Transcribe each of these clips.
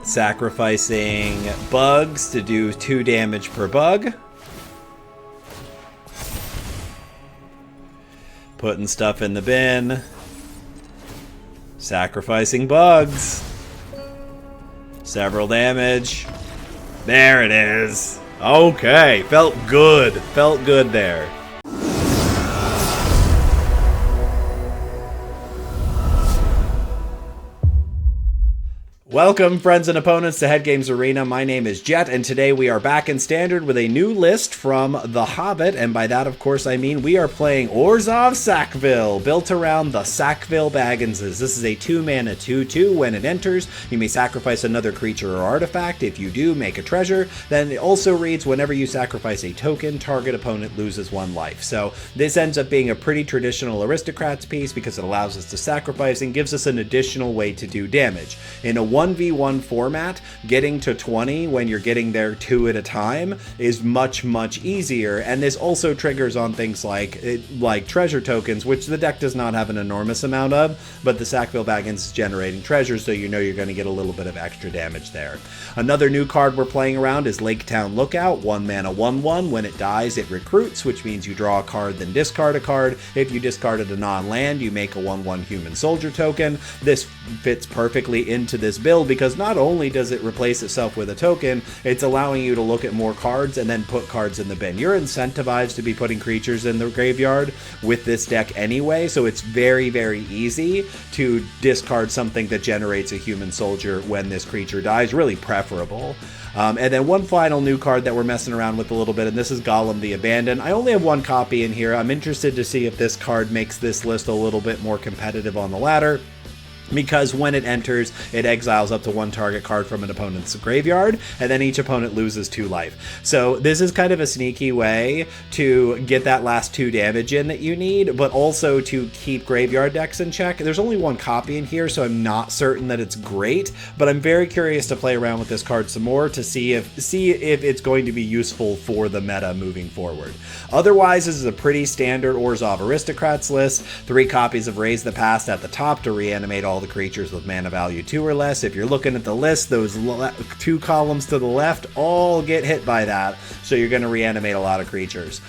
Sacrificing bugs to do 2 damage per bug. Putting stuff in the bin. Sacrificing bugs. Several damage. There it is. Okay, felt good. Felt good there. Welcome, friends and opponents, to Head Games Arena. My name is Jet, and today we are back in Standard with a new list from The Hobbit, and by that, of course, I mean we are playing Orzhov Sackville, built around the Sackville-Bagginses. This is a 2-mana 2/2. When it enters, you may sacrifice another creature or artifact. If you do, make a treasure. Then it also reads, whenever you sacrifice a token, target opponent loses 1 life. So this ends up being a pretty traditional Aristocrats piece because it allows us to sacrifice and gives us an additional way to do damage. In a 1v1 format, getting to 20 when you're getting there 2 at a time is much easier, and this also triggers on things like treasure tokens, which the deck does not have an enormous amount of, but the Sackville-Bagginses is generating treasures, so you know you're going to get a little bit of extra damage there. Another new card we're playing around is Lake Town Lookout, 1 mana 1/1. When it dies, it recruits, which means you draw a card, then discard a card. If you discarded a non-land, you make a 1/1 human soldier token. This fits perfectly into this build because not only does it replace itself with a token, it's allowing you to look at more cards and then put cards in the bin. You're incentivized to be putting creatures in the graveyard with this deck anyway, so it's very easy to discard something that generates a human soldier when this creature dies, really preferable. And then one final new card that we're messing around with a little bit, and this is Gollum the Abandoned. I only have 1 copy in here. I'm interested to see if this card makes this list a little bit more competitive on the ladder, because when it enters, it exiles up to 1 target card from an opponent's graveyard, and then each opponent loses 2 life. So this is kind of a sneaky way to get that last 2 damage in that you need, but also to keep graveyard decks in check. There's only 1 copy in here, so I'm not certain that it's great, but I'm very curious to play around with this card some more to see if it's going to be useful for the meta moving forward. Otherwise, this is a pretty standard Orzhov Aristocrats list. 3 copies of Raise the Past at the top to reanimate all the creatures with mana value 2 or less. If you're looking at the list, those 2 columns to the left all get hit by that, so you're going to reanimate a lot of creatures.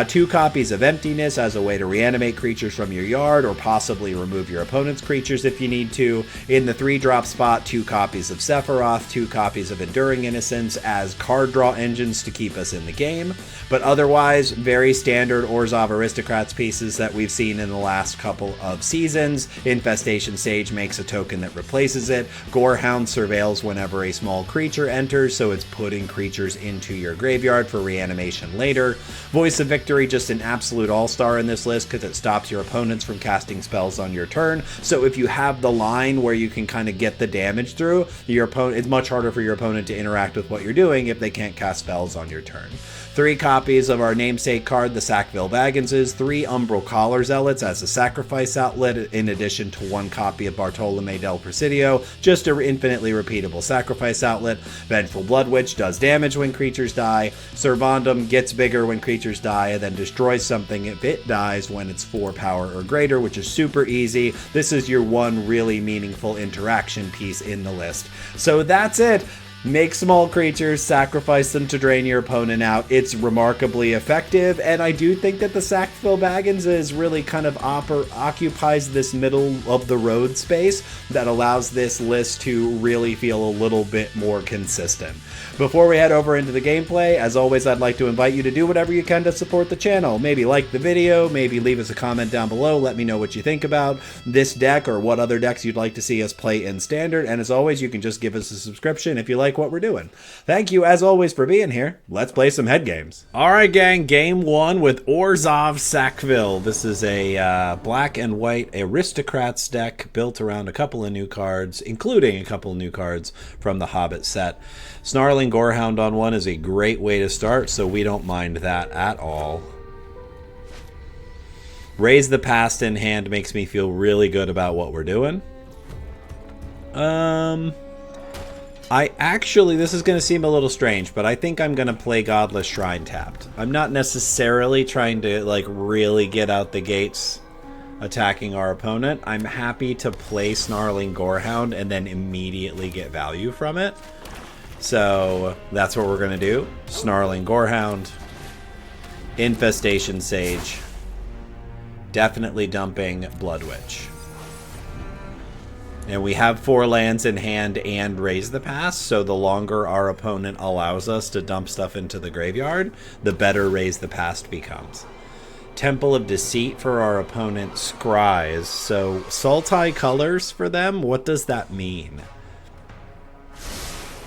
2 copies of Emptiness as a way to reanimate creatures from your yard, or possibly remove your opponent's creatures if you need to. In the 3-drop spot, 2 copies of Sephiroth, 2 copies of Enduring Innocence as card draw engines to keep us in the game. But otherwise, very standard Orzhov Aristocrats pieces that we've seen in the last couple of seasons. Infestation Sage makes a token that replaces it. Gorehound surveils whenever a small creature enters, so it's putting creatures into your graveyard for reanimation later. Voice of Victory, just an absolute all-star in this list because it stops your opponents from casting spells on your turn. So if you have the line where you can kind of get the damage through, it's much harder for your opponent to interact with what you're doing if they can't cast spells on your turn. 3 copies of our namesake card, the Sackville-Bagginses, 3 Umbral Collar Zealots as a sacrifice outlet, in addition to 1 copy of Bartolome del Presidio, just an infinitely repeatable sacrifice outlet. Vengeful Blood Witch does damage when creatures die. Servandum gets bigger when creatures die, and then destroys something if it dies when it's 4 power or greater, which is super easy. This is your 1 really meaningful interaction piece in the list. So that's it. Make small creatures, sacrifice them to drain your opponent out. It's remarkably effective, and I do think that the Sackville-Bagginses really kind of occupies this middle of the road space that allows this list to really feel a little bit more consistent. Before we head over into the gameplay, as always, I'd like to invite you to do whatever you can to support the channel. Maybe like the video, maybe leave us a comment down below, let me know what you think about this deck or what other decks you'd like to see us play in Standard, and as always, you can just give us a subscription if you like what we're doing. Thank you, as always, for being here. Let's play some head games. Alright, gang, game 1 with Orzhov Sackville. This is a black and white Aristocrats deck built around a couple of new cards, including a couple of new cards from the Hobbit set. Snarling Gorehound on 1 is a great way to start, so we don't mind that at all. Raise the Past in hand makes me feel really good about what we're doing. This is going to seem a little strange, but I think I'm going to play Godless Shrine tapped. I'm not necessarily trying to, like, really get out the gates attacking our opponent, I'm happy to play Snarling Gorehound and then immediately get value from it. So that's what we're going to do. Snarling Gorehound, Infestation Sage, definitely dumping Blood Witch. And we have 4 lands in hand and Raise the Past, so the longer our opponent allows us to dump stuff into the graveyard, the better Raise the Past becomes. Temple of Deceit for our opponent, Scries. So Sultai colors for them, what does that mean?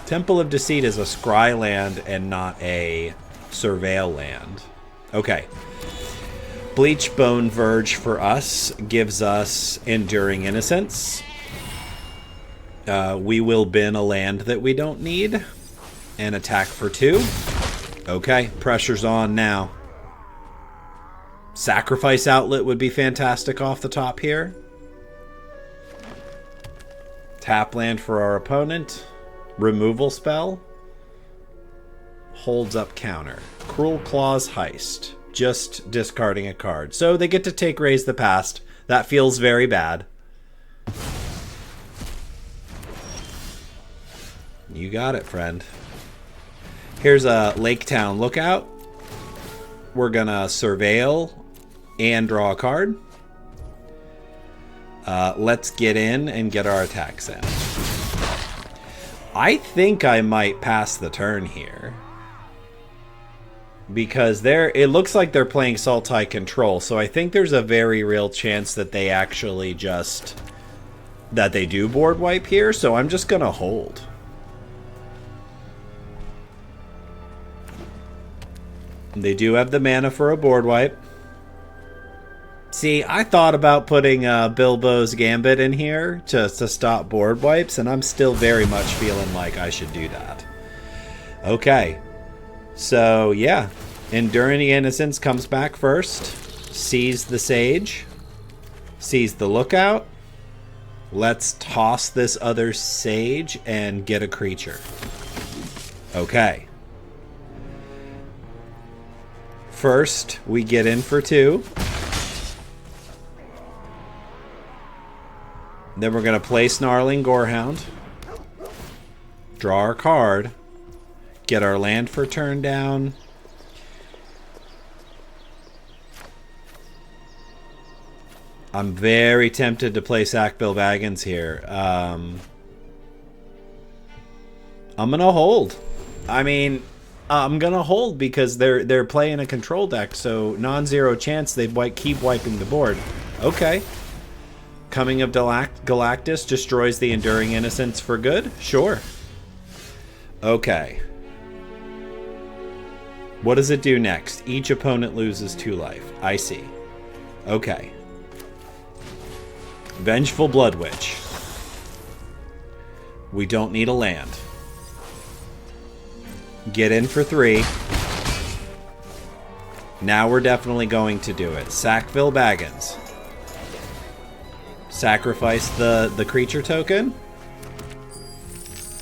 Temple of Deceit is a scry land and not a surveil land. Okay. Bleach Bone Verge for us gives us Enduring Innocence. We will bin a land that we don't need and attack for 2. Okay, pressure's on now. Sacrifice Outlet would be fantastic off the top here. Tap land for our opponent. Removal spell. Holds up counter. Cruel Claws Heist. Just discarding a card. So they get to take Raise the Past. That feels very bad. You got it, friend. Here's a Lake Town Lookout. We're gonna surveil and draw a card. Let's get in and get our attacks in. I think I might pass the turn here. Because it looks like they're playing Sultai Control, so I think there's a very real chance that they actually that they do board wipe here, so I'm just gonna hold. They do have the mana for a board wipe. See, I thought about putting Bilbo's Gambit in here to stop board wipes, and I'm still very much feeling like I should do that. Okay. So, yeah. Enduring Innocence comes back first. Sees the Sage. Sees the Lookout. Let's toss this other Sage and get a creature. Okay. First, we get in for 2. Then we're going to play Snarling Gorehound. Draw our card. Get our land for turn down. I'm very tempted to play Sackville-Bagginses here. I'm going to hold. I mean, I'm going to hold because they're playing a control deck, so non-zero chance they keep wiping the board. Okay. Coming of Galactus destroys the Enduring Innocence for good? Sure. Okay. What does it do next? Each opponent loses 2 life. I see. Okay. Vengeful Blood Witch. We don't need a land. Get in for 3. Now we're definitely going to do it. Sackville-Bagginses. Sacrifice the creature token.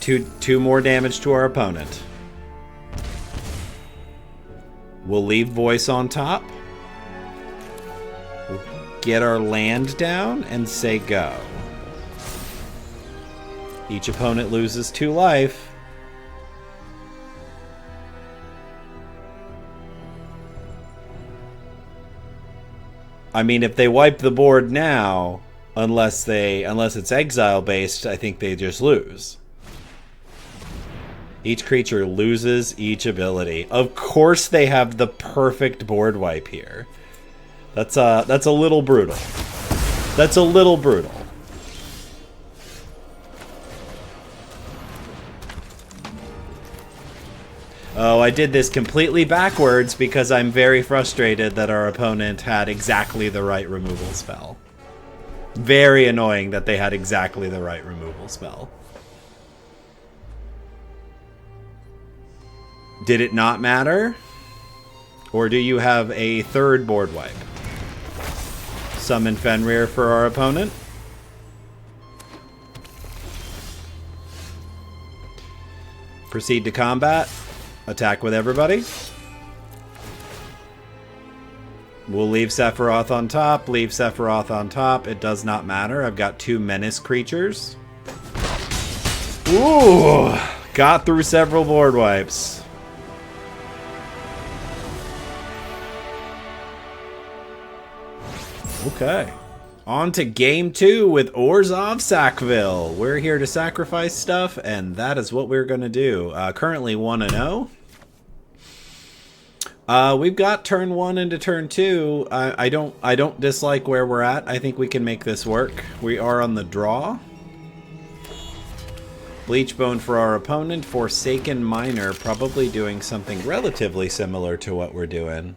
2 more damage to our opponent. We'll leave Voice on top. We'll get our land down and say go. Each opponent loses 2 life. I mean, if they wipe the board now, unless it's exile based, I think they just lose. Each creature loses each ability. Of course they have the perfect board wipe here. That's a little brutal. That's a little brutal. Oh, I did this completely backwards because I'm very frustrated that our opponent had exactly the right removal spell. Very annoying that they had exactly the right removal spell. Did it not matter? Or do you have a 3rd board wipe? Summon Fenrir for our opponent. Proceed to combat. Attack with everybody. We'll leave Sephiroth on top, leave Sephiroth on top. It does not matter. I've got 2 menace creatures. Ooh! Got through several board wipes. Okay. On to game 2 with Orzhov Sackville. We're here to sacrifice stuff, and that is what we're going to do. Currently 1-0. We've got turn 1 into turn 2. I don't dislike where we're at. I think we can make this work. We are on the draw. Bleachbone for our opponent. Forsaken Miner, probably doing something relatively similar to what we're doing,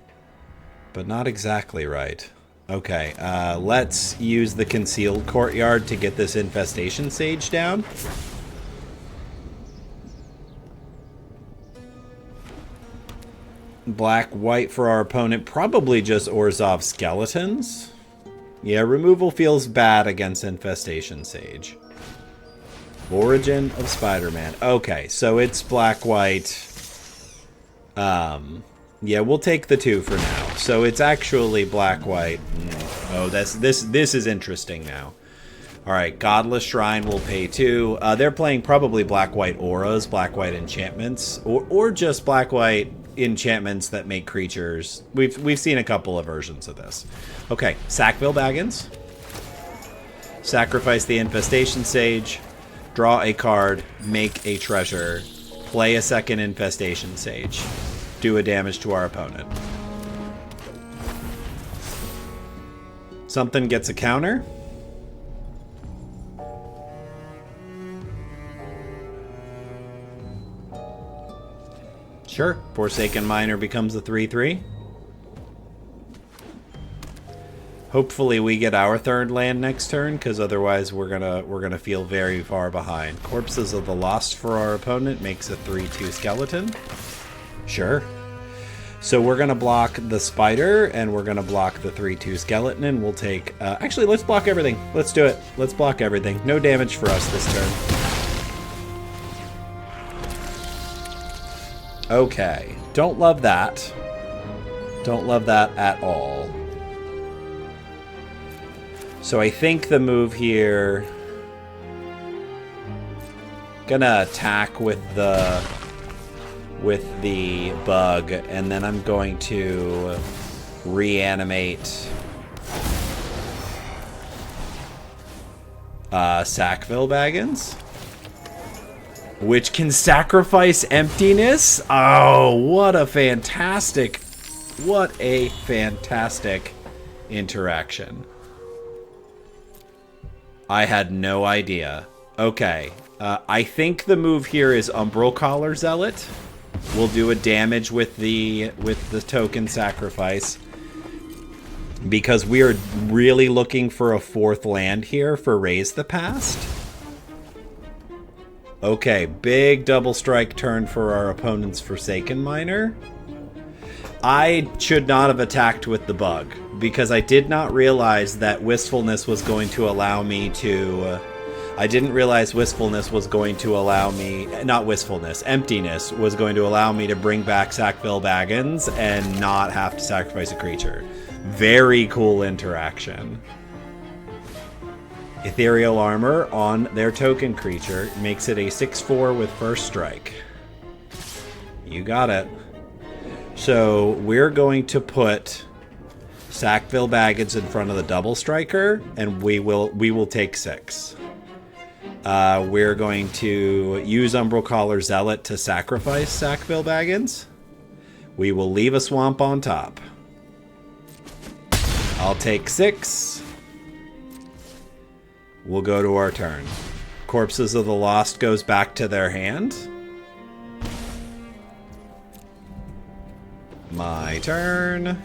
but not exactly right. Okay, let's use the Concealed Courtyard to get this Infestation Sage down. Black-white for our opponent, probably just Orzhov Skeletons. Yeah, removal feels bad against Infestation Sage. Origin of Spider-Man. Okay, so it's black-white. Yeah, we'll take the 2 for now. So it's actually black-white. Oh, this is interesting now. Alright, Godless Shrine will pay 2. They're playing probably black-white auras, black-white enchantments, or just black-white enchantments that make creatures. We've seen a couple of versions of this. Okay, Sackville-Bagginses. Sacrifice the Infestation Sage. Draw a card. Make a treasure. Play a second Infestation Sage. Do a damage to our opponent. Something gets a counter. Sure. Forsaken Miner becomes a 3/3. Hopefully we get our 3rd land next turn, because otherwise we're gonna feel very far behind. Corpses of the Lost for our opponent makes a 3/2 skeleton. Sure. So we're gonna block the spider, and we're gonna block the 3/2 skeleton, and we'll take. Actually, let's block everything. Let's do it. Let's block everything. No damage for us this turn. Okay. Don't love that. Don't love that at all. So I think the move here, gonna attack with the bug, and then I'm going to reanimate Sackville-Bagginses, which can sacrifice Emptiness. Oh, what a fantastic interaction. I had no idea. Okay. I think the move here is Umbral Collar Zealot. We'll do a damage with the token sacrifice, because we are really looking for a 4th land here for Raise the Past. Okay, big double strike turn for our opponent's Forsaken Miner. I should not have attacked with the bug, because I did not realize that Wistfulness was going to allow me to... I didn't realize Wistfulness was going to allow me... Not Wistfulness, Emptiness was going to allow me to bring back Sackville-Bagginses and not have to sacrifice a creature. Very cool interaction. Ethereal Armor on their token creature makes it a 6/4 with first strike. You got it. So we're going to put Sackville-Bagginses in front of the double striker, and we will take 6. We're going to use Umbral Collar Zealot to sacrifice Sackville-Bagginses. We will leave a swamp on top. I'll take 6. We'll go to our turn. Corpses of the Lost goes back to their hand. My turn.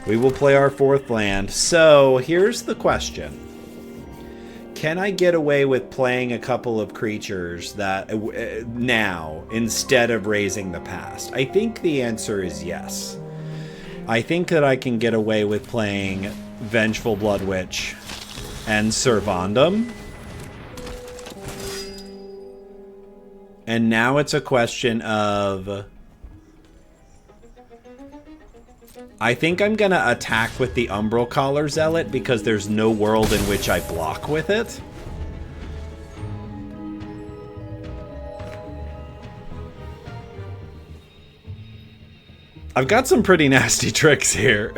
We will play our 4th land. So, here's the question. Can I get away with playing a couple of creatures that now, instead of Raising the Past? I think the answer is yes. I think that I can get away with playing Vengeful Blood Witch and Servandum. And now it's a question of... I think I'm going to attack with the Umbral Collar Zealot because there's no world in which I block with it. I've got some pretty nasty tricks here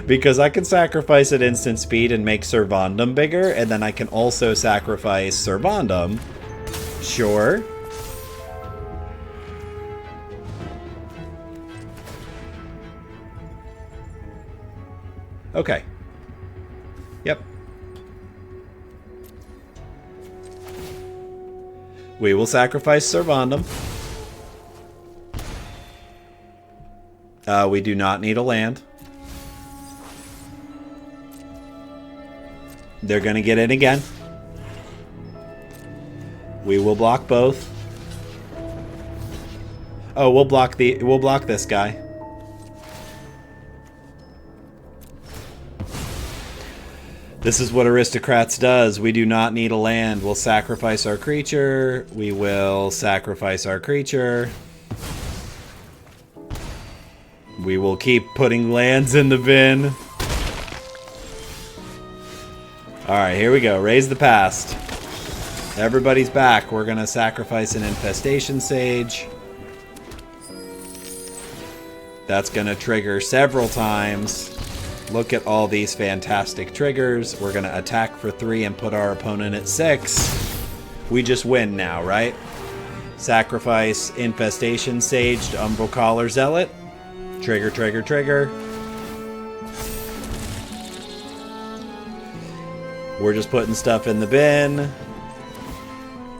because I can sacrifice at instant speed and make Servandum bigger, and then I can also sacrifice Servandum. Sure. Okay. Yep. We will sacrifice Servandum. We do not need a land. They're going to get in again. We will block both. Oh, we'll block this guy. This is what Aristocrats does. We do not need a land. We'll sacrifice our creature. We will sacrifice our creature. We will keep putting lands in the bin. Alright, here we go. Raise the past. Everybody's back. We're going to sacrifice an Infestation Sage. That's going to trigger several times. Look at all these fantastic triggers. We're going to attack for 3 and put our opponent at 6. We just win now, right? Sacrifice Infestation Sage to Umbral Collar Zealot. Trigger, trigger, trigger. We're just putting stuff in the bin.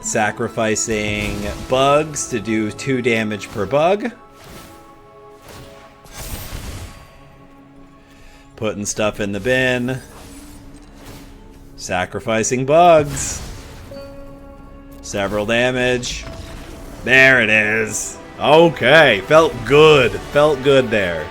Sacrificing bugs to do 2 damage per bug. Putting stuff in the bin. Sacrificing bugs. Several damage. There it is. Okay, felt good. Felt good there.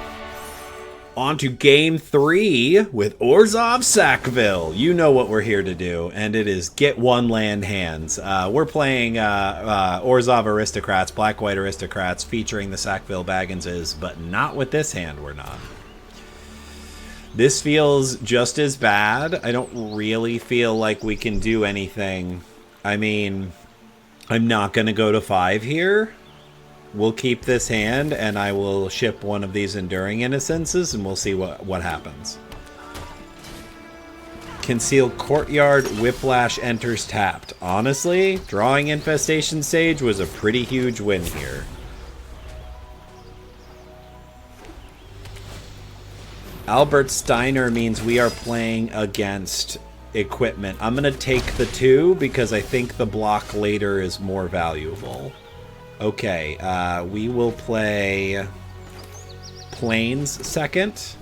On to game 3 with Orzhov Sackville. You know what we're here to do, and it is get 1 land hands. We're playing Orzhov Aristocrats, Black-White Aristocrats, featuring the Sackville-Bagginses, but not with this hand, we're not. This feels just as bad. I don't really feel like we can do anything. I mean, I'm not going to go to 5 here. We'll keep this hand, and I will ship one of these Enduring Innocences, and we'll see what happens. Conceal Courtyard, Whiplash enters tapped. Honestly, drawing Infestation Sage was a pretty huge win here. Albert Steiner means we are playing against equipment. I'm going to take the 2 because I think the block later is more valuable. Okay, we will play Plains second.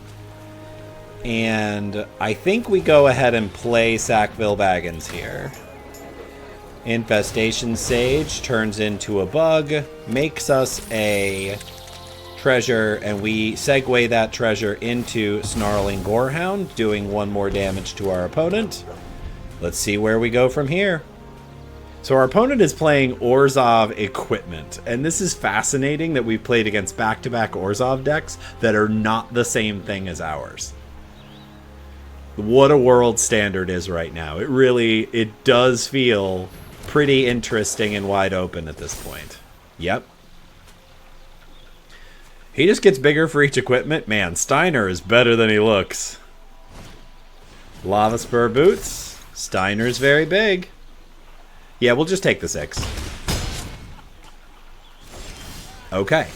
And I think we go ahead and play Sackville-Baggins here. Infestation Sage turns into a bug, makes us a treasure, and we segue that treasure into Snarling Gorehound, doing 1 more damage to our opponent. Let's see where we go from here. So our opponent is playing Orzhov equipment, and this is fascinating that we've played against back-to-back Orzhov decks that are not the same thing as ours. What a world standard is right now. It does feel pretty interesting and wide open at this point. Yep. He just gets bigger for each equipment. Man, Steiner is better than he looks. Lava Spur Boots. Steiner's very big. Yeah, we'll just take the 6. Okay.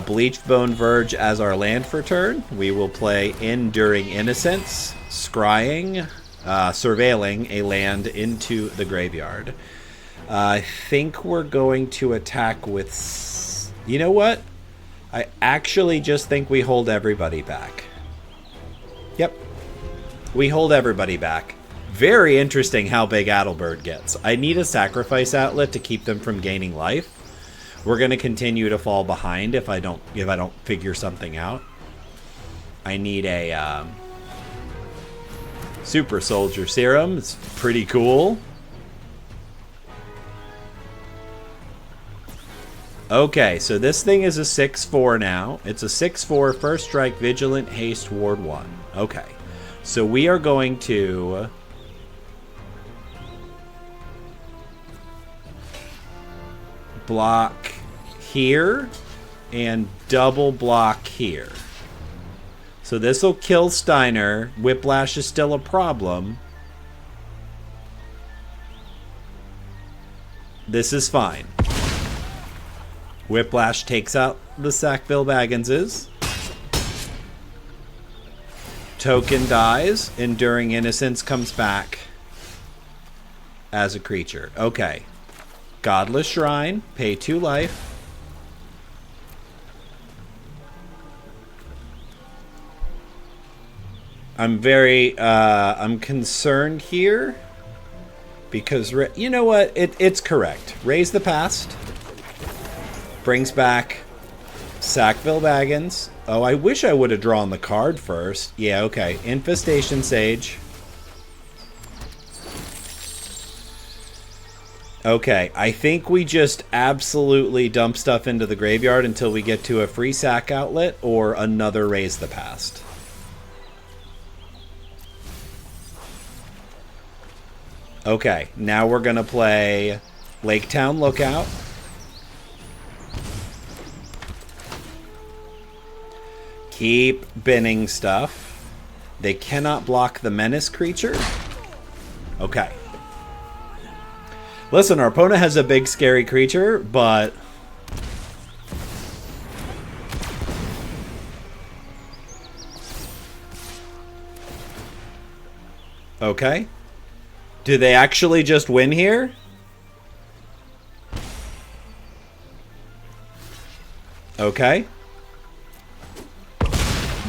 Bleached Bone Verge as our land for turn. We will play Enduring Innocence, scrying, surveilling a land into the graveyard. I think we're going to attack with... You know what? I actually just think we hold everybody back. Yep. We hold everybody back. Very interesting how big Adelbert gets. I need a sacrifice outlet to keep them from gaining life. We're going to continue to fall behind if I don't figure something out. I need a Super Soldier Serum. It's pretty cool. Okay, so this thing is a 6/4 now. It's a 6/4 first strike, vigilant, haste, ward 1. Okay, so we are going to block here and double block here. So this will kill Steiner. Whiplash is still a problem. This is fine. Whiplash takes out the Sackville-Bagginses. Token dies. Enduring Innocence comes back as a creature. Okay. Godless Shrine. Pay 2 life. I'm concerned here because, you know what? It's correct. Raise the Past. Brings back Sackville-Baggins. Oh, I wish I would have drawn the card first. Yeah, okay. Infestation Sage. Okay, I think we just absolutely dump stuff into the graveyard until we get to a free sack outlet or another Raise the Past. Okay, now we're going to play Laketown Lookout. Keep binning stuff. They cannot block the menace creature. Okay. Listen, our opponent has a big scary creature, but okay. Do they actually just win here? Okay.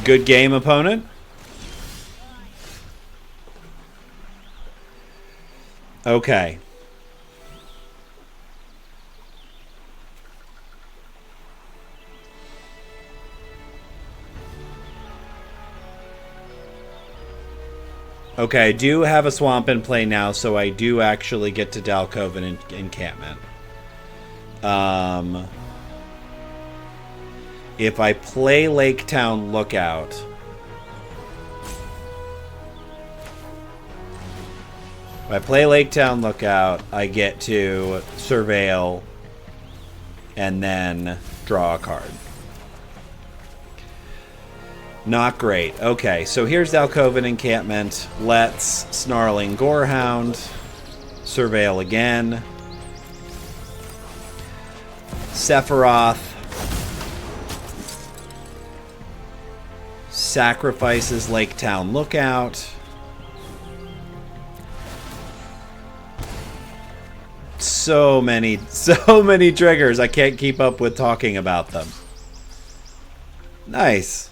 Good game, opponent. Okay. Okay, I do have a swamp in play now, so I do actually get to Dalcoven encampment. If I play Laketown Lookout, I get to surveil and then draw a card. Not great. Okay, so here's Dalcoven encampment. Let's Snarling Gorehound. Surveil again. Sephiroth. Sacrifices Laketown Lookout. So many triggers. I can't keep up with talking about them. Nice.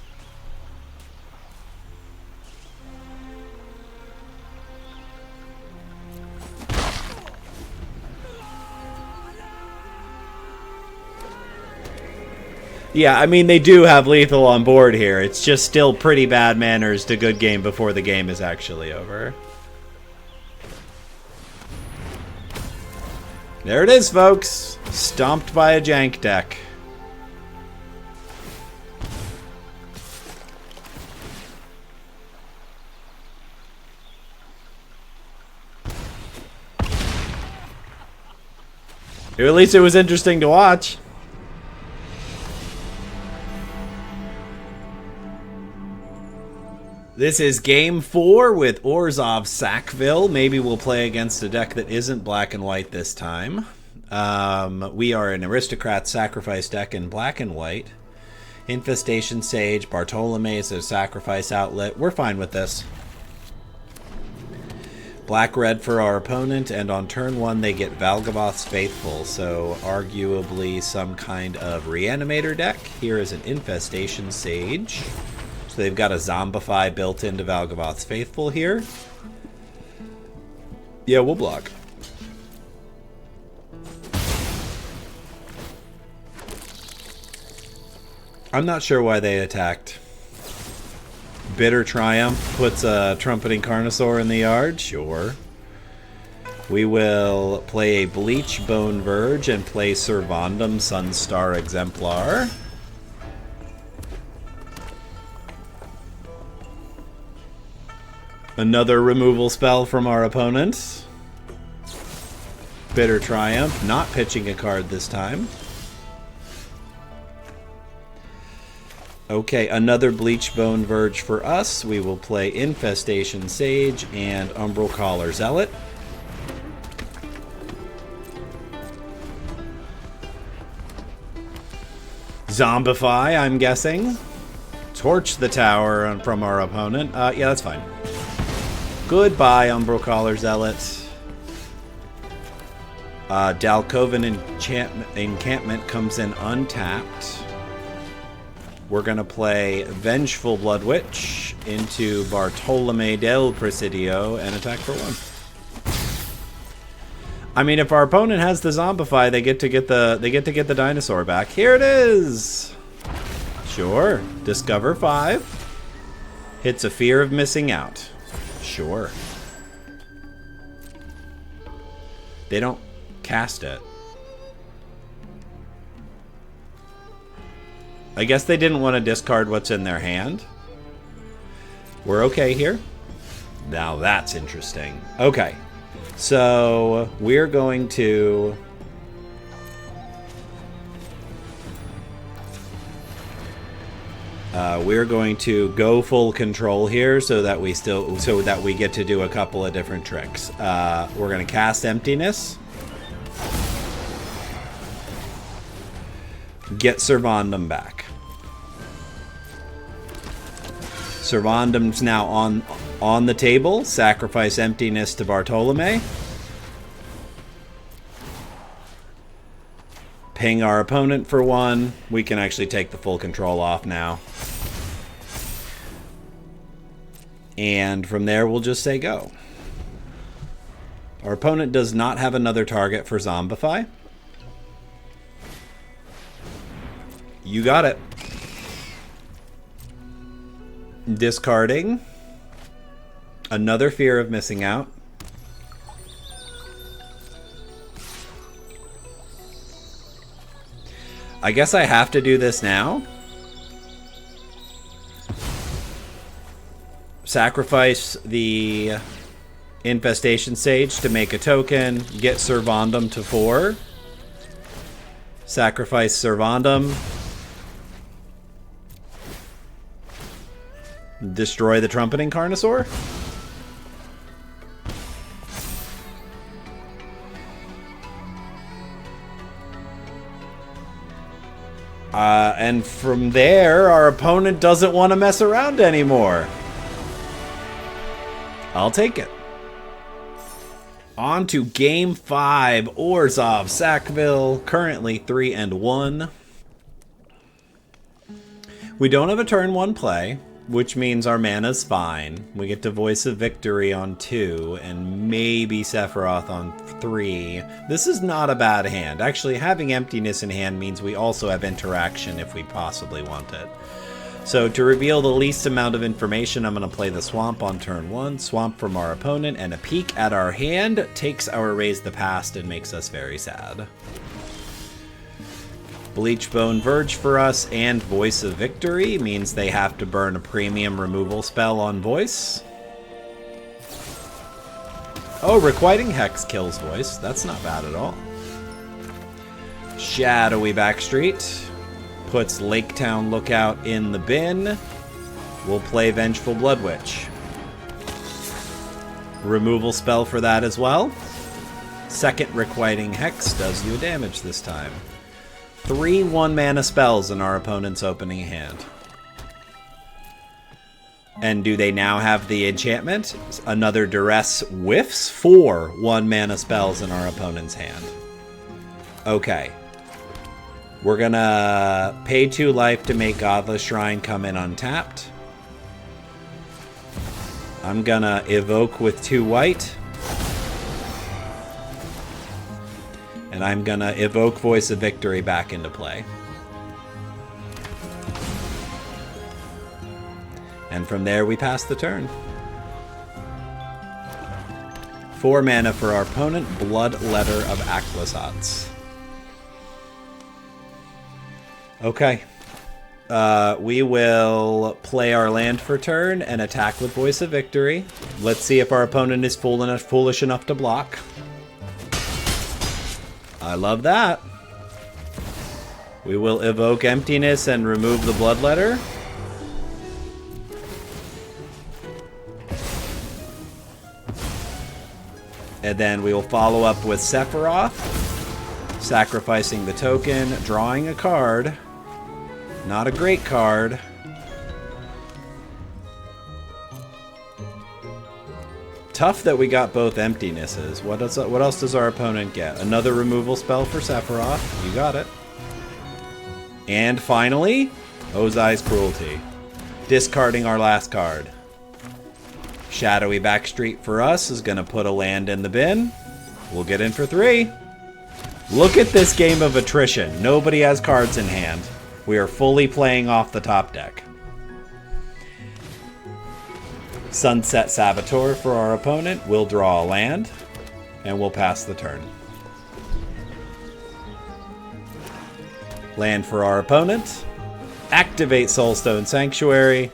Yeah, I mean, they do have lethal on board here. It's just still pretty bad manners to good game before the game is actually over. There it is, folks. Stomped by a jank deck. At least it was interesting to watch. This is game 4 with Orzhov Sackville. Maybe we'll play against a deck that isn't black and white this time. We are an Aristocrat Sacrifice deck in black and white. Infestation Sage, Bartolome is a sacrifice outlet. We're fine with this. Black-red for our opponent, and on turn 1 they get Valgavoth's Faithful, so arguably some kind of Reanimator deck. Here is an Infestation Sage. So they've got a Zombify built into Valgavoth's Faithful here. Yeah, we'll block. I'm not sure why they attacked. Bitter Triumph puts a Trumpeting Carnosaur in the yard? Sure. We will play a Bleach Bone Verge and play Servandum Sunstar Exemplar. Another removal spell from our opponent. Bitter Triumph, not pitching a card this time. Okay, another Bleach Bone Verge for us. We will play Infestation Sage and Umbral Collar Zealot. Zombify, I'm guessing. Torch the tower from our opponent. Yeah, that's fine. Goodbye, Umbral Collar Zealot. Dalkovan Encampment comes in untapped. We're going to play Vengeful Blood Witch into Bartolome del Presidio and attack for 1. I mean, if our opponent has the Zombify, they get to get the dinosaur back. Here it is. Sure. Discover 5. Hits a fear of missing out. Sure. They don't cast it. I guess they didn't want to discard what's in their hand. We're okay here. Now that's interesting. Okay. So we're going to go full control here so that we get to do a couple of different tricks. We're going to cast Emptiness. Get Servandum back. Servandum's now on the table. Sacrifice Emptiness to Bartolome. Ping our opponent for 1. We can actually take the full control off now. And from there, we'll just say go. Our opponent does not have another target for Zombify. You got it. Discarding. Another fear of missing out. I guess I have to do this now. Sacrifice the Infestation Sage to make a token. Get Servandum to 4. Sacrifice Servandum. Destroy the Trumpeting Carnosaur. And from there, our opponent doesn't want to mess around anymore. I'll take it. On to Game 5. Orzhov, Sackville, currently 3-1. We don't have a turn 1 play, which means our mana's fine. We get to Voice of Victory on 2, and maybe Sephiroth on 3. This is not a bad hand. Actually, having Emptiness in hand means we also have interaction if we possibly want it. So to reveal the least amount of information, I'm going to play the Swamp on turn 1. Swamp from our opponent, and a peek at our hand takes our Raise the Past and makes us very sad. Bleach Bone Verge for us and Voice of Victory means they have to burn a premium removal spell on Voice. Oh, Requiting Hex kills Voice. That's not bad at all. Shadowy Backstreet puts Lake Town Lookout in the bin. We'll play Vengeful Blood Witch. Removal spell for that as well. Second Requiting Hex does you damage this time. 3 1-mana spells in our opponent's opening hand. And do they now have the enchantment? Another Duress whiffs 4 1-mana spells in our opponent's hand. Okay. We're gonna pay 2 life to make Godless Shrine come in untapped. I'm gonna evoke with 2 white. And I'm gonna evoke Voice of Victory back into play. And from there we pass the turn. 4 mana for our opponent, Bloodletter of Aclazotz. Okay. We will play our land for turn and attack with Voice of Victory. Let's see if our opponent is foolish enough to block. I love that. We will evoke Emptiness and remove the Bloodletter. And then we will follow up with Sephiroth, sacrificing the token, drawing a card. Not a great card. Tough that we got both Emptinesses. What else does our opponent get? Another removal spell for Sephiroth. You got it. And finally, Ozai's Cruelty. Discarding our last card. Shadowy Backstreet for us is going to put a land in the bin. We'll get in for 3. Look at this game of attrition. Nobody has cards in hand. We are fully playing off the top deck. Sunset Saboteur for our opponent. We'll draw a land, and we'll pass the turn. Land for our opponent. Activate Soulstone Sanctuary.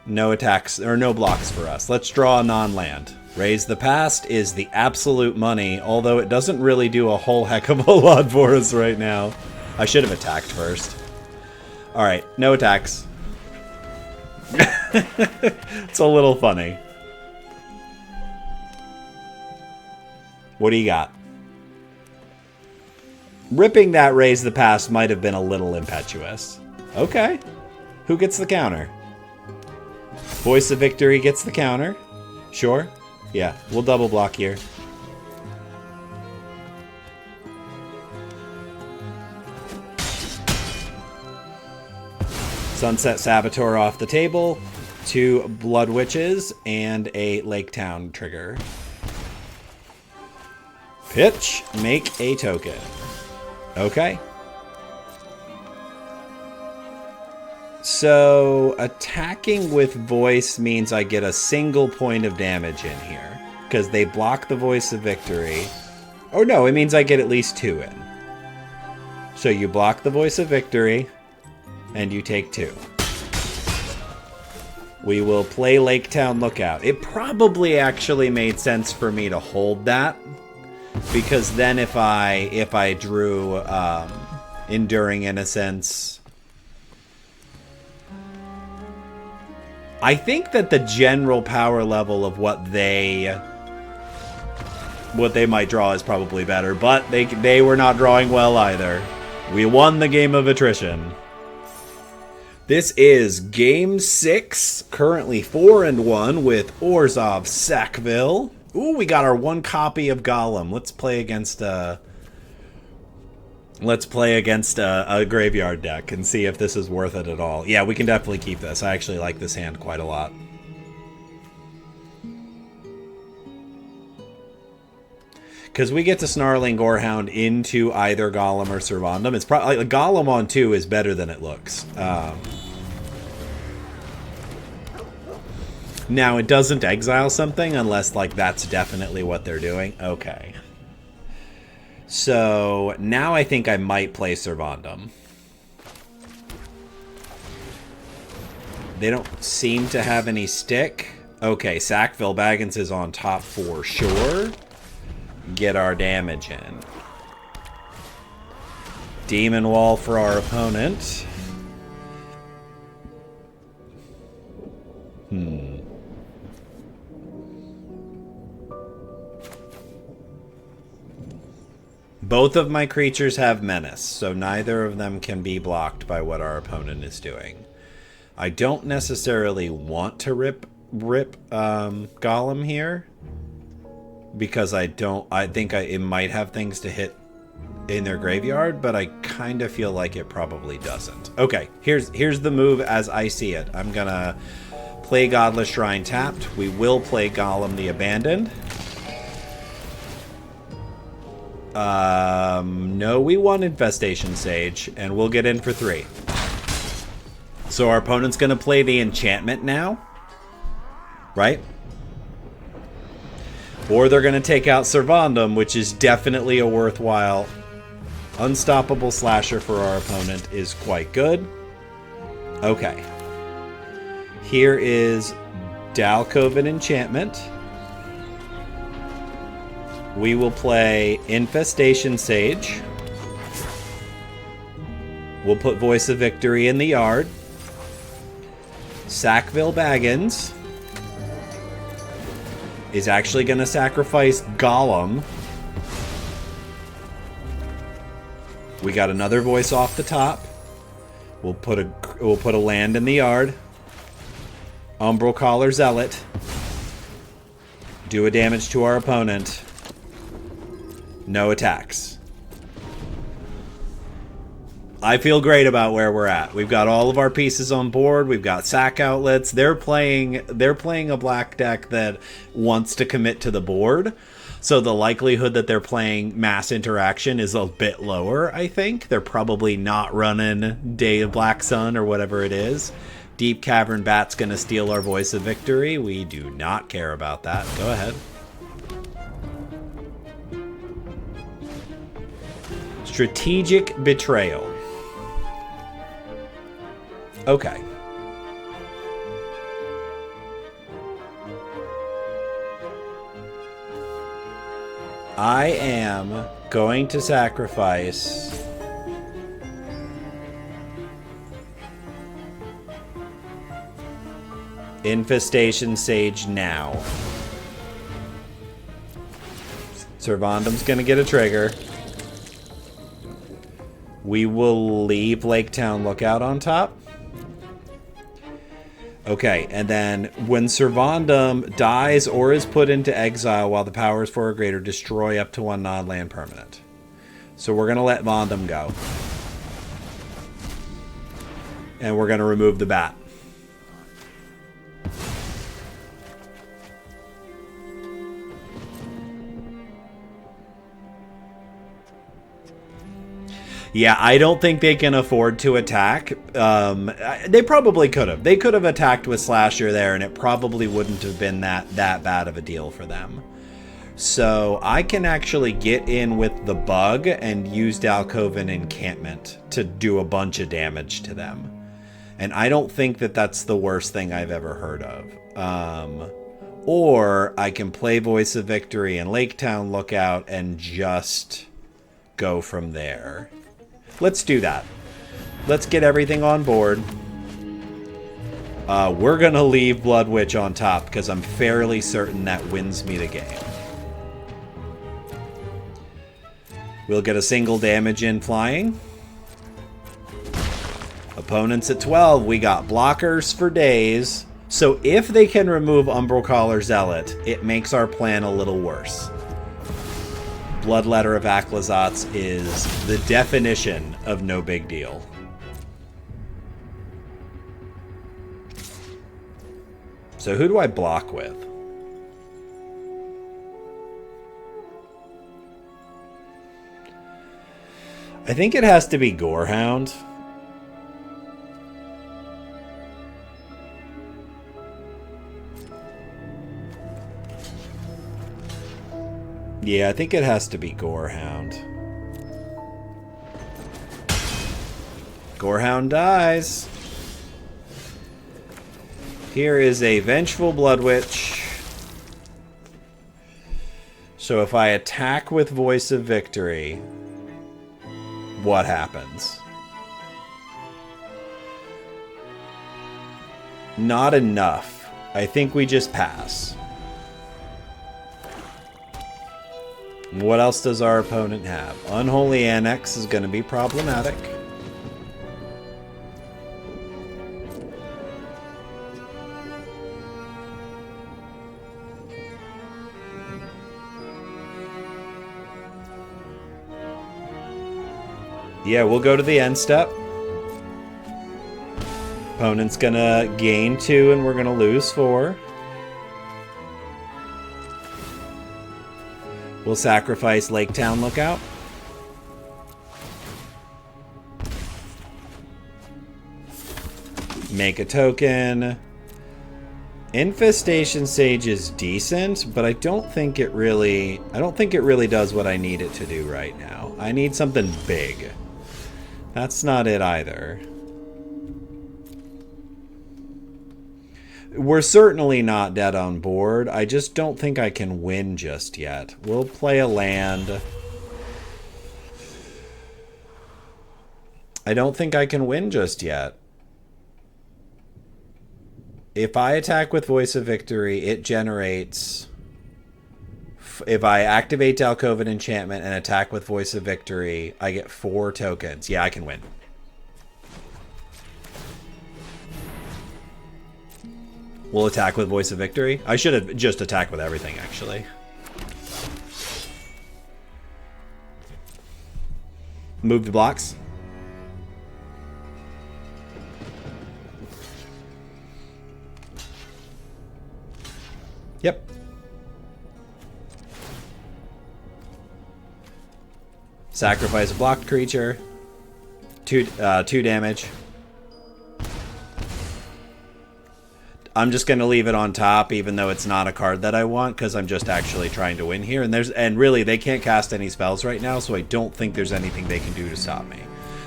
No attacks, or no blocks for us. Let's draw a non-land. Raise the Past is the absolute money, although it doesn't really do a whole heck of a lot for us right now. I should have attacked first. Alright, no attacks. It's a little funny. What do you got? Ripping that Raise the Past might have been a little impetuous. Okay. Who gets the counter? Voice of Victory gets the counter. Sure. Yeah, we'll double block here. Sunset Saboteur off the table. 2 Blood Witches and a Lake Town trigger. Pitch. Make a token. Okay. So, attacking with Voice means I get a single point of damage in here. Because they block the Voice of Victory. Oh no, it means I get at least 2 in. So you block the Voice of Victory, and you take 2. We will play Lake Town Lookout. It probably actually made sense for me to hold that. Because then if I drew Enduring Innocence... I think that the general power level of what they might draw is probably better, but they were not drawing well either. We won the game of attrition. This is game 6, currently 4-1 with Orzhov Sackville. Ooh, we got our 1 copy of Golem. Let's play against a graveyard deck and see if this is worth it at all. Yeah, we can definitely keep this. I actually like this hand quite a lot. Because we get to Snarling Gorehound into either Golem or Servandum. It's probably like Golem on 2 is better than it looks. Now, it doesn't exile something unless like that's definitely what they're doing. Okay. So, now I think I might play Servandum. They don't seem to have any stick. Okay, Sackville-Bagginses is on top for sure. Get our damage in. Demon Wall for our opponent. Both of my creatures have Menace, so neither of them can be blocked by what our opponent is doing. I don't necessarily want to rip Golem here, because I think it might have things to hit in their graveyard, but I kind of feel like it probably doesn't. Okay, here's the move as I see it. I'm gonna play Godless Shrine tapped. We will play Golem the Abandoned. No, we won Infestation Sage, and we'll get in for 3. So our opponent's going to play the enchantment now, right? Or they're going to take out Servandum, which is definitely a worthwhile. Unstoppable slasher for our opponent is quite good. Okay. Here is Dalcoven Enchantment. We will play Infestation Sage. We'll put Voice of Victory in the yard. Sackville-Bagginses is actually going to sacrifice Golem. We got another voice off the top. We'll put a land in the yard. Umbral Collar Zealot. Do a damage to our opponent. No attacks. I feel great about where we're at. We've got all of our pieces on board. We've got sack outlets. They're playing a black deck that wants to commit to the board. So the likelihood that they're playing mass interaction is a bit lower, I think. They're probably not running Day of Black Sun or whatever it is. Deep Cavern Bat's going to steal our Voice of Victory. We do not care about that. Go ahead. Strategic Betrayal. Okay. I am going to sacrifice Infestation Sage now. Servandum's going to get a trigger. We will leave Lake Town Lookout on top. Okay, and then when Servandum dies or is put into exile while the power is 4 or greater, destroy up to 1 non-land permanent. So we're going to let Vondum go. And we're going to remove the bat. Yeah, I don't think they can afford to attack. They probably could have. They could have attacked with Slasher there, and it probably wouldn't have been that bad of a deal for them. So I can actually get in with the bug and use Dalcoven Encampment to do a bunch of damage to them. And I don't think that that's the worst thing I've ever heard of. Or I can play Voice of Victory and Lake Town Lookout and just go from there. Let's do that. Let's get everything on board. We're going to leave Blood Witch on top because I'm fairly certain that wins me the game. We'll get a single damage in flying. Opponents at 12. We got blockers for days. So if they can remove Umbral Collar Zealot, it makes our plan a little worse. Bloodletter of Aclazotz is the definition of no big deal. So who do I block with? I think it has to be Gorehound. Yeah, I think it has to be Gorehound. Gorehound dies. Here is a Vengeful Blood Witch. So if I attack with Voice of Victory, what happens? Not enough. I think we just pass. What else does our opponent have? Unholy Annex is going to be problematic. Yeah, we'll go to the end step. Opponent's going to gain 2 and we're going to lose 4. We'll sacrifice Lake Town Lookout. Make a token. Infestation Sage is decent, but I don't think it really does what I need it to do right now. I need something big. That's not it either. We're certainly not dead on board. I just don't think I can win just yet. We'll play a land. I don't think I can win just yet. If I attack with Voice of Victory, it generates... If I activate Dalkovan Enchantment and attack with Voice of Victory, I get 4 tokens. Yeah, I can win. We'll attack with Voice of Victory. I should have just attacked with everything, actually. Move the blocks. Yep. Sacrifice a blocked creature. 2 damage. I'm just going to leave it on top, even though it's not a card that I want, because I'm just actually trying to win here. And really, they can't cast any spells right now, so I don't think there's anything they can do to stop me.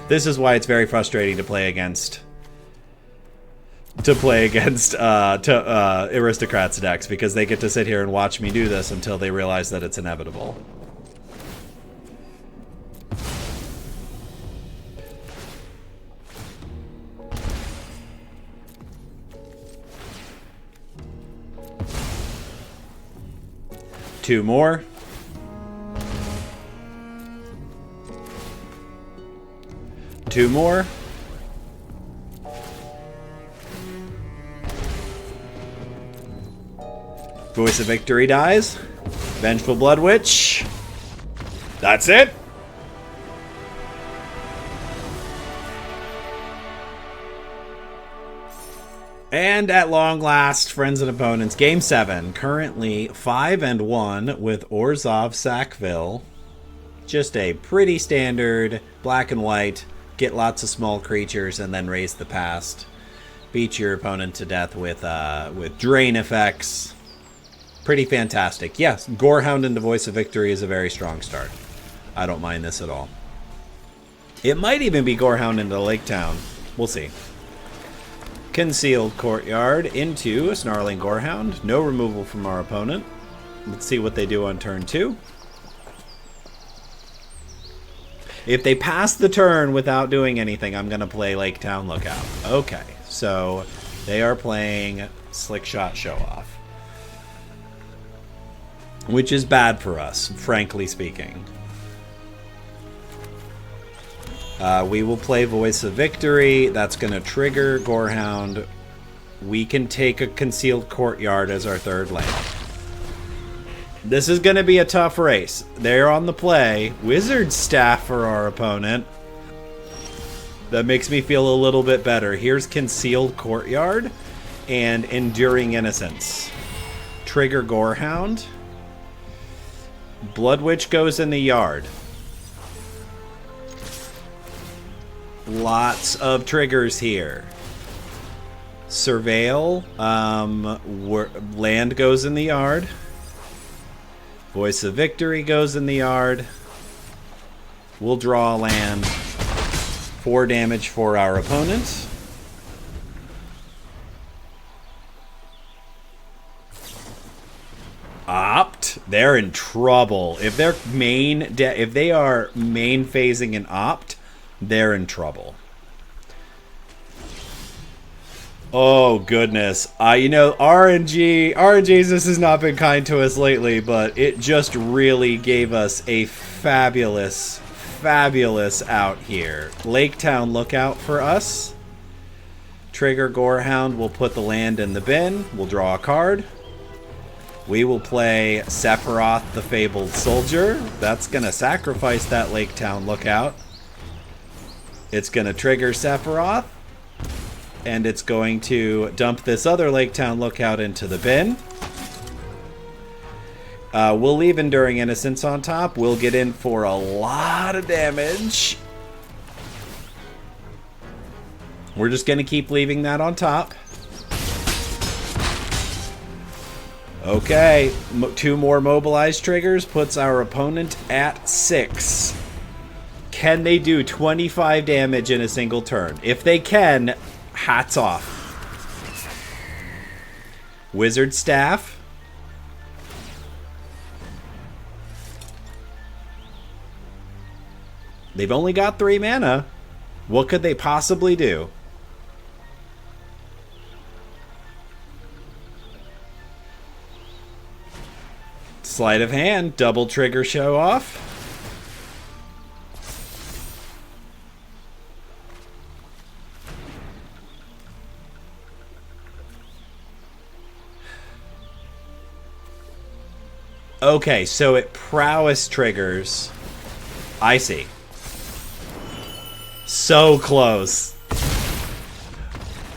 This is why it's very frustrating to play against aristocrats decks, because they get to sit here and watch me do this until they realize that it's inevitable. Two more. Two more. Voice of Victory dies. Vengeful Blood Witch. That's it. And at long last, friends and opponents, Game 7. Currently 5-1 with Orzhov Sackville. Just a pretty standard black and white. Get lots of small creatures and then raise the past. Beat your opponent to death with drain effects. Pretty fantastic. Yes, Gorehound into Voice of Victory is a very strong start. I don't mind this at all. It might even be Gorehound into Lake Town. We'll see. Concealed Courtyard into a Snarling Gorehound. No removal from our opponent. Let's see what they do on turn 2. If they pass the turn without doing anything, I'm going to play Lake Town Lookout. Okay, so they are playing Slick Shot Show Off. Which is bad for us, frankly speaking. We will play Voice of Victory. That's going to trigger Gorehound. We can take a Concealed Courtyard as our third land. This is going to be a tough race. They're on the play. Wizard Staff for our opponent. That makes me feel a little bit better. Here's Concealed Courtyard and Enduring Innocence. Trigger Gorehound. Blood Witch goes in the yard. Lots of triggers here. Surveil. Land goes in the yard. Voice of Victory goes in the yard. We'll draw a land. 4 damage for our opponent. Opt. They're in trouble. If they're if they are main phasing an opt, they're in trouble. Oh goodness. You know, RNG's this has not been kind to us lately, but it just really gave us a fabulous out here. Lake Town Lookout for us. Trigger Gorehound. We'll put the land in the bin. We'll draw a card. We will play Sephiroth the Fabled Soldier. That's going to sacrifice that Lake Town Lookout. It's going to trigger Sephiroth. And it's going to dump this other Lake Town Lookout into the bin. We'll leave Enduring Innocence on top. We'll get in for a lot of damage. We're just going to keep leaving that on top. Okay, 2 more mobilized triggers puts our opponent at 6. Can they do 25 damage in a single turn? If they can, hats off. Wizard Staff. They've only got 3 mana. What could they possibly do? Sleight of hand, double trigger show off. Okay, so it prowess triggers. I see. So close.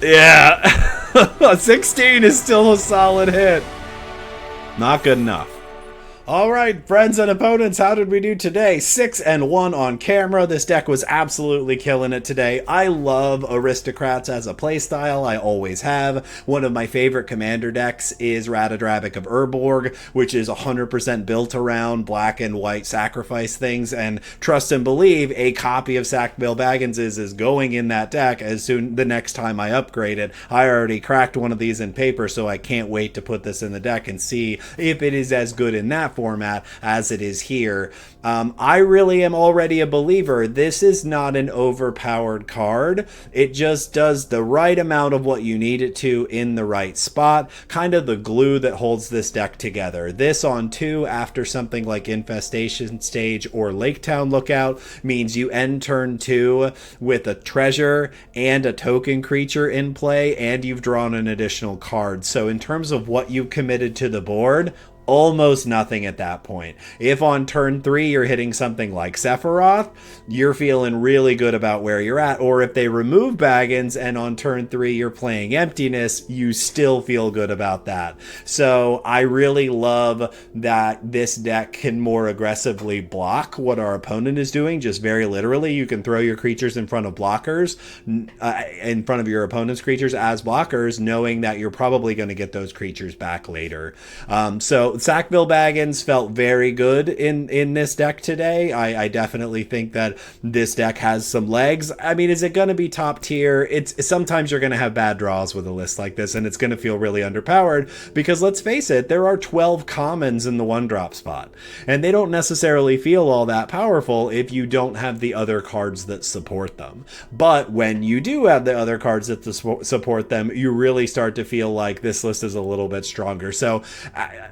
Yeah. 16 is still a solid hit. Not good enough. All right, friends and opponents, how did we do today? 6-1 on camera. This deck was absolutely killing it today. I love Aristocrats as a playstyle. I always have. One of my favorite commander decks is Ratadrabik of Urborg, which is 100% built around black and white sacrifice things. And trust and believe, a copy of Sackville-Bagginses is going in that deck as soon the next time I upgrade it. I already cracked one of these in paper, so I can't wait to put this in the deck and see if it is as good in that format as it is here. I really am already a believer. This is not an overpowered card. It just does the right amount of what you need it to in the right spot. Kind of the glue that holds this deck together. This on 2 after something like Infestation Stage or Lake Town Lookout means you end turn 2 with a treasure and a token creature in play, and you've drawn an additional card. So in terms of what you committed to the board, almost nothing at that point. If on turn 3 you're hitting something like Sephiroth, you're feeling really good about where you're at. Or if they remove Baggins and on turn 3 you're playing Emptiness, you still feel good about that. So I really love that this deck can more aggressively block what our opponent is doing. Just very literally, you can throw your creatures in front of blockers, in front of your opponent's creatures as blockers, knowing that you're probably going to get those creatures back later. So Sackville-Baggins felt very good in this deck today. I definitely think that this deck has some legs. I mean, is it going to be top tier? Sometimes you're going to have bad draws with a list like this, and it's going to feel really underpowered because, let's face it, there are 12 commons in the 1-drop spot, and they don't necessarily feel all that powerful if you don't have the other cards that support them. But when you do have the other cards that support them, you really start to feel like this list is a little bit stronger. So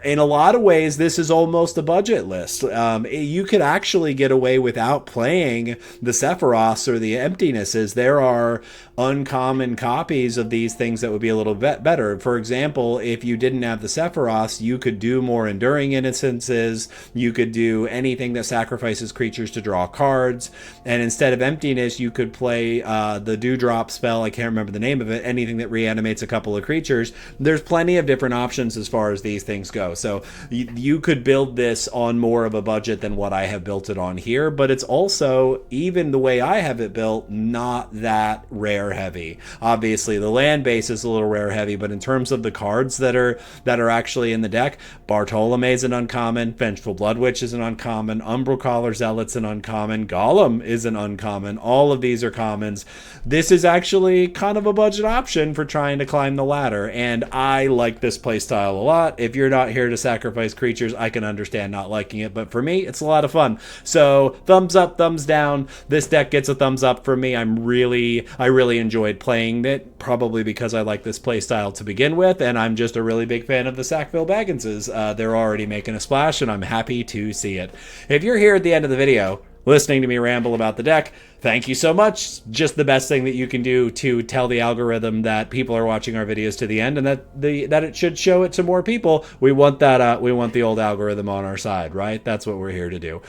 in a lot of ways, this is almost a budget list. You could actually get away without playing the Sephiroths or the Emptinesses. There are uncommon copies of these things that would be a little bit better. For example, if you didn't have the Sephiroths, you could do more Enduring Innocences. You could do anything that sacrifices creatures to draw cards. And instead of Emptiness, you could play the Dewdrop spell. I can't remember the name of it. Anything that reanimates a couple of creatures. There's plenty of different options as far as these things go. So you could build this on more of a budget than what I have built it on here, but it's also, even the way I have it built, not that rare heavy. Obviously, the land base is a little rare heavy, but in terms of the cards that are actually in the deck, Bartolome's an uncommon, Vengeful Bloodwitch is an uncommon, Umbral Caller Zealot's an uncommon, Golem is an uncommon. All of these are commons. This is actually kind of a budget option for trying to climb the ladder, and I like this playstyle a lot. If you're not here to sacrifice creatures, I can understand not liking it, but for me, it's a lot of fun. So thumbs up, thumbs down. This deck gets a thumbs up for me. I really enjoyed playing it, probably because I like this playstyle to begin with, and I'm just a really big fan of the Sackville-Bagginses. They're already making a splash, and I'm happy to see it. If you're here at the end of the video, listening to me ramble about the deck, thank you so much. Just the best thing that you can do to tell the algorithm that people are watching our videos to the end, and that it should show it to more people. We want that. We want the old algorithm on our side, right? That's what we're here to do.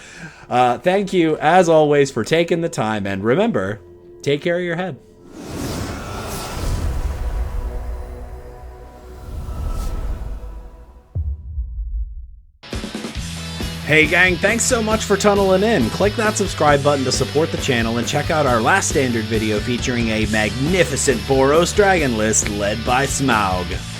Thank you, as always, for taking the time, and remember, take care of your head. Hey gang, thanks so much for tunneling in. Click that subscribe button to support the channel and check out our last standard video featuring a magnificent Boros dragon list led by Smaug.